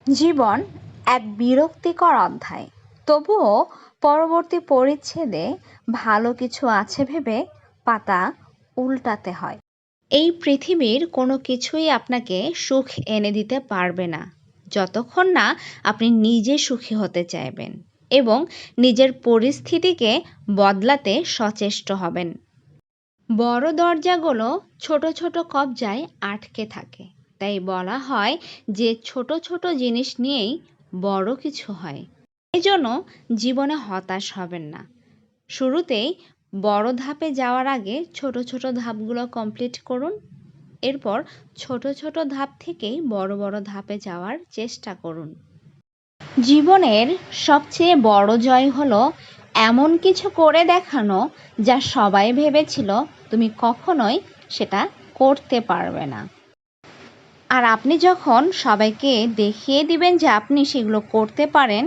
জীবন এক বিরক্তিকর অধ্যায়, তবুও পরবর্তী পরিচ্ছেদে ভালো কিছু আছে ভেবে পাতা উল্টাতে হয়। এই পৃথিবীর কোনো কিছুই আপনাকে সুখ এনে দিতে পারবে না যতক্ষণ না আপনি নিজে সুখী হতে চাইবেন এবং নিজের পরিস্থিতিকে বদলাতে সচেষ্ট হবেন। বড় দরজাগুলো ছোট ছোট কবজায় আটকে থাকে, তাই বলা হয় যে ছোট ছোট জিনিস নিয়েই বড় কিছু হয়। এজন্য জীবনে হতাশ হবেন না। শুরুতেই বড় ধাপে যাওয়ার আগে ছোট ছোট ধাপগুলো কমপ্লিট করুন। এরপর ছোট ছোট ধাপ থেকেই বড় বড় ধাপে যাওয়ার চেষ্টা করুন। জীবনের সবচেয়ে বড় জয় হলো এমন কিছু করে দেখানো যা সবাই ভেবেছিল তুমি কখনোই সেটা করতে পারবে না। আর আপনি যখন সবাইকে দেখিয়ে দিবেন যে আপনি সেগুলো করতে পারেন,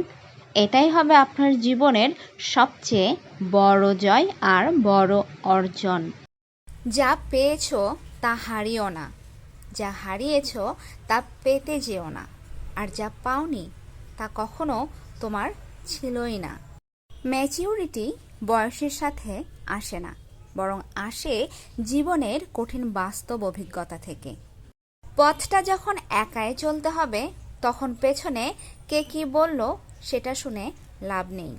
এটাই হবে আপনার জীবনের সবচেয়ে বড় জয় আর বড় অর্জন। যা পেয়েছো তা হারিও না, যা হারিয়েছো তা পেতে যেও না, আর যা পাওনি তা কখনো তোমার ছিলই না। ম্যাচিউরিটি বয়সের সাথে আসে না, বরং আসে জীবনের কঠিন বাস্তব অভিজ্ঞতা থেকে। পথটা যখন একাই চলতে হবে, তখন পেছনে কে কি বলল সেটা শুনে লাভ নেই।